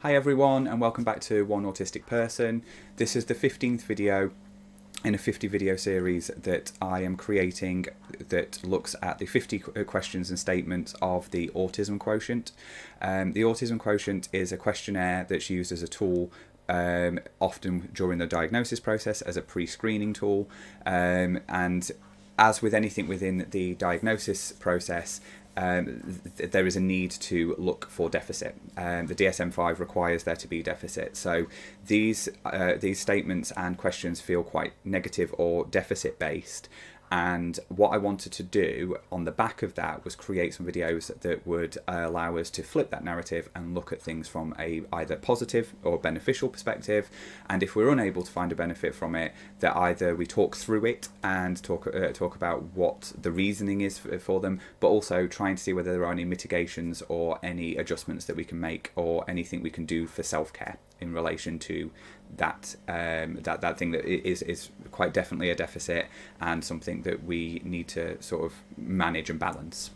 Hi everyone, and welcome back to One Autistic Person. This is the 15th video in a 50 video series that I am creating that looks at the 50 questions and statements of the Autism Quotient. The Autism Quotient is a questionnaire that's used as a tool often during the diagnosis process as a pre-screening tool, and as with anything within the diagnosis process, there is a need to look for deficit. The DSM-5 requires there to be deficit. So these statements and questions feel quite negative or deficit based. And what I wanted to do on the back of that was create some videos that would allow us to flip that narrative and look at things from a either positive or beneficial perspective. And if we're unable to find a benefit from it, that either we talk through it and talk about what the reasoning is for them, but also trying to see whether there are any mitigations or any adjustments that we can make or anything we can do for self-care in relation to that that thing that is quite definitely a deficit and something that we need to sort of manage and balance.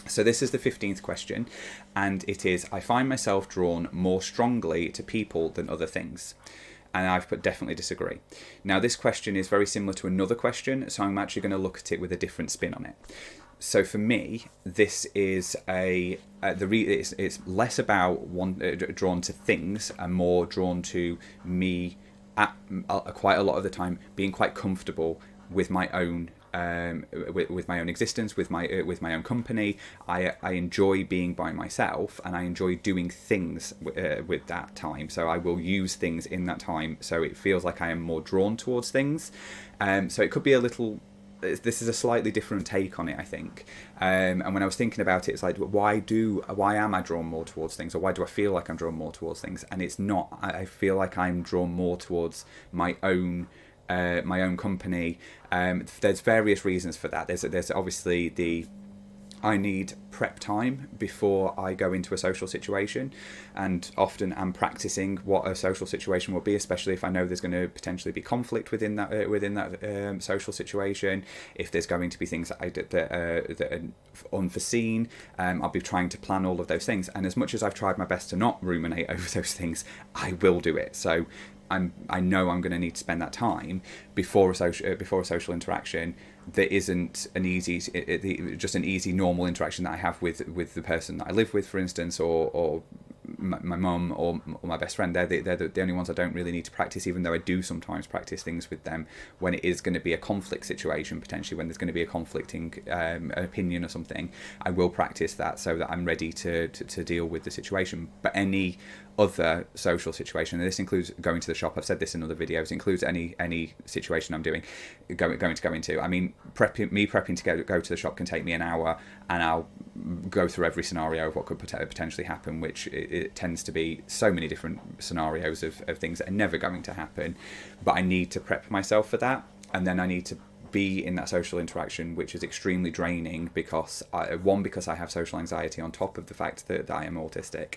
So this is the 15th question, and it is: I find myself drawn more strongly to people than other things. And I've put definitely disagree. Now this question is very similar to another question, so I'm actually going to look at it with a different spin on it. So for me, this is it's less about drawn to things and more drawn to me quite a lot of the time being quite comfortable with my own with my own existence, with my own company. I enjoy being by myself, and I enjoy doing things with that time. So I will use things in that time. So it feels like I am more drawn towards things. So it could be a little. This is a slightly different take on it, I think. And when I was thinking about it, it's like, why am I drawn more towards things, or why do I feel like I'm drawn more towards things? And it's not. I feel like I'm drawn more towards my own company. There's various reasons for that. There's obviously I need prep time before I go into a social situation, and often I'm practicing what a social situation will be, especially if I know there's going to potentially be conflict within that social situation. If there's going to be things that are unforeseen, I'll be trying to plan all of those things. And as much as I've tried my best to not ruminate over those things, I will do it. So I know I'm going to need to spend that time before a social interaction that isn't an easy normal interaction that I have with the person that I live with, for instance, or my mum or my best friend. They're the only ones I don't really need to practice, even though I do sometimes practice things with them when it is going to be a conflict situation, potentially when there's going to be a conflicting opinion or something. I will practice that so that I'm ready to deal with the situation. But any other social situation, and this includes going to the shop, I've said this in other videos, includes any situation I'm going to go into. I mean, prepping to go to the shop can take me an hour, and I'll go through every scenario of what could potentially happen, which it tends to be so many different scenarios of things that are never going to happen. But I need to prep myself for that, and then I need to be in that social interaction, which is extremely draining because I have social anxiety on top of the fact that I am autistic.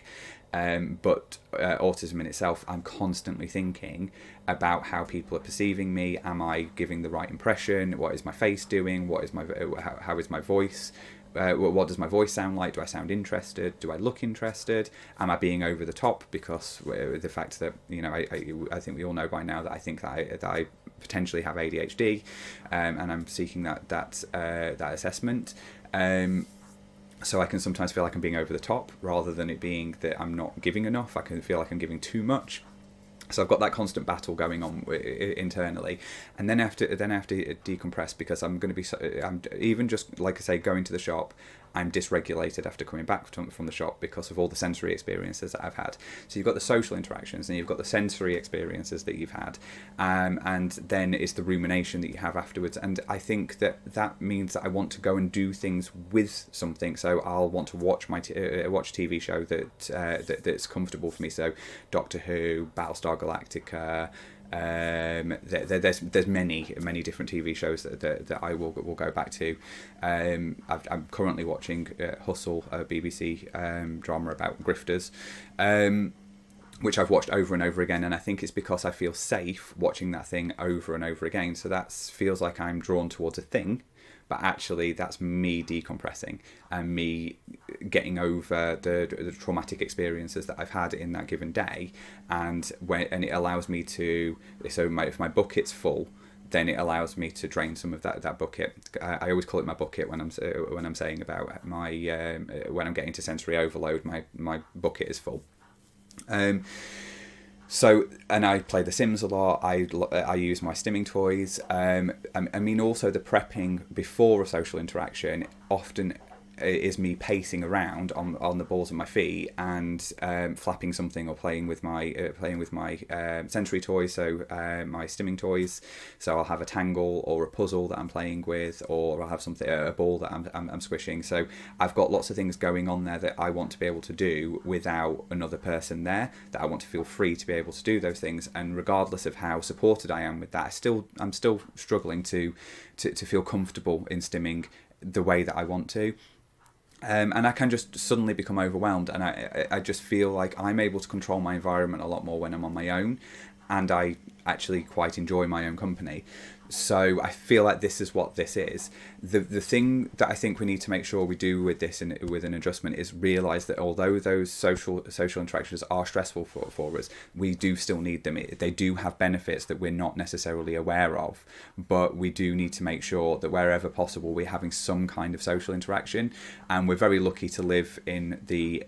But autism in itself, I'm constantly thinking about how people are perceiving me. Am I giving the right impression? What is my face doing? How is my voice? What does my voice sound like? Do I sound interested? Do I look interested? Am I being over the top? Because the fact that, I think we all know by now that I think that I potentially have ADHD, and I'm seeking that assessment. So I can sometimes feel like I'm being over the top rather than it being that I'm not giving enough. I can feel like I'm giving too much. So I've got that constant battle going on internally, and then I have to decompress, because I'm going to be I'm even just, like I say, going to the shop, I'm dysregulated after coming back from the shop because of all the sensory experiences that I've had. So you've got the social interactions, and you've got the sensory experiences that you've had, and then it's the rumination that you have afterwards. And I think that means that I want to go and do things with something. So I'll want to watch watch a TV show that's comfortable for me. So Doctor Who, Battlestar Galactica. There's many different TV shows that I will go back to. I'm currently watching Hustle, a BBC drama about grifters, which I've watched over and over again, and I think it's because I feel safe watching that thing over and over again. So that feels like I'm drawn towards a thing but actually that's me decompressing and me getting over the traumatic experiences that I've had in that given day, and it allows me to, so if my bucket's full, then it allows me to drain some of that bucket. I always call it my bucket when I'm saying about my when I'm getting to sensory overload, my bucket is full. So, and I play The Sims a lot. I use my stimming toys. I mean, also the prepping before a social interaction often is me pacing around on the balls of my feet and flapping something or playing with my sensory toys, so my stimming toys. So I'll have a tangle or a puzzle that I'm playing with, or I'll have a ball that I'm squishing. So I've got lots of things going on there that I want to be able to do without another person there, that I want to feel free to be able to do those things. And regardless of how supported I am with that, I'm still struggling to feel comfortable in stimming the way that I want to. And I can just suddenly become overwhelmed, and I just feel like I'm able to control my environment a lot more when I'm on my own, and I actually quite enjoy my own company. So I feel like this is what this is. The thing that I think we need to make sure we do with this and with an adjustment is realise that although those social interactions are stressful for us, we do still need them. They do have benefits that we're not necessarily aware of, but we do need to make sure that wherever possible we're having some kind of social interaction. And we're very lucky to live in the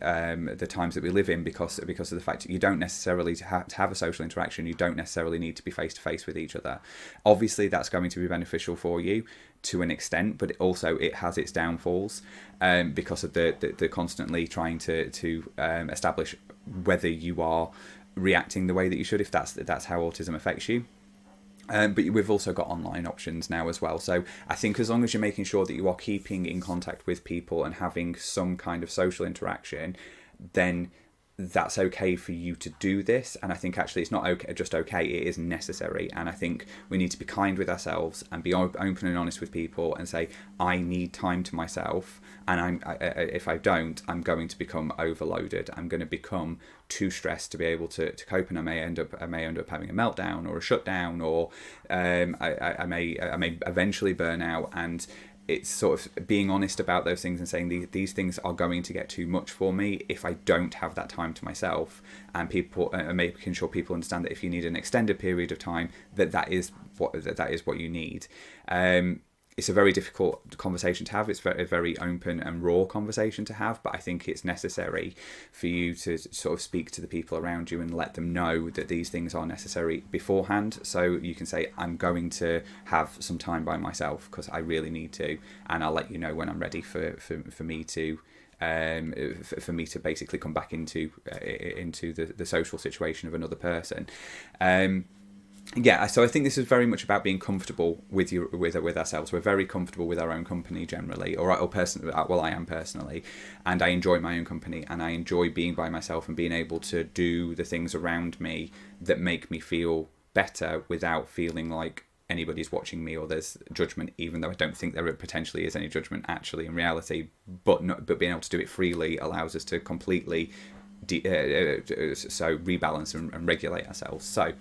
times that we live in because of the fact that you don't necessarily to have a social interaction. You don't necessarily need to be face to face with each other. Obviously, that's going to be beneficial for you to an extent, but it has its downfalls because of the constantly trying to establish whether you are reacting the way that you should, if that's how autism affects you. But we've also got online options now as well. So I think as long as you're making sure that you are keeping in contact with people and having some kind of social interaction, then that's okay for you to do this. And I think actually it's not just okay, it is necessary. And I think we need to be kind with ourselves and be open and honest with people and say, I need time to myself, and if I don't, I'm going to become overloaded. I'm going to become too stressed to be able to cope, and I may end up having a meltdown or a shutdown, or I may eventually burn out. And it's sort of being honest about those things and saying these things are going to get too much for me if I don't have that time to myself, and making sure people understand that if you need an extended period of time, that is what you need. It's a very difficult conversation to have. It's a very open and raw conversation to have, but I think it's necessary for you to sort of speak to the people around you and let them know that these things are necessary beforehand. So you can say, I'm going to have some time by myself because I really need to, and I'll let you know when I'm ready for me to basically come back into the social situation of another person. Yeah, so I think this is very much about being comfortable with ourselves. We're very comfortable with our own company generally, or personally. Well, I am personally, and I enjoy my own company, and I enjoy being by myself and being able to do the things around me that make me feel better without feeling like anybody's watching me or there's judgment, even though I don't think there potentially is any judgment actually in reality. But being able to do it freely allows us to completely rebalance and regulate ourselves. So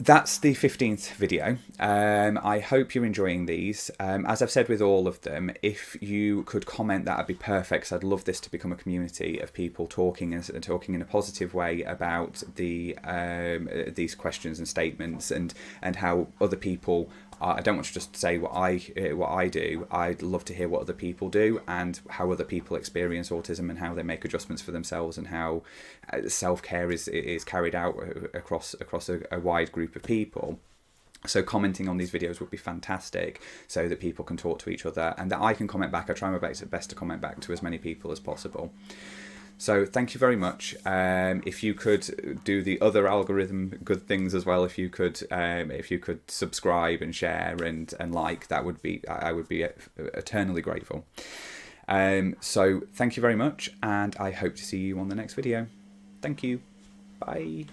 that's the 15th video. I hope you're enjoying these. As I've said with all of them, if you could comment, that would be perfect, 'cause I'd love this to become a community of people talking in a positive way about these questions and statements, and how other people I don't want to just say what I do. I'd love to hear what other people do and how other people experience autism and how they make adjustments for themselves, and how self-care is carried out across a wide group of people. So commenting on these videos would be fantastic, so that people can talk to each other and that I can comment back. I try my best to comment back to as many people as possible. So thank you very much. If you could do the other algorithm good things as well, if you could subscribe and share and like, I would be eternally grateful. So thank you very much, and I hope to see you on the next video. Thank you. Bye.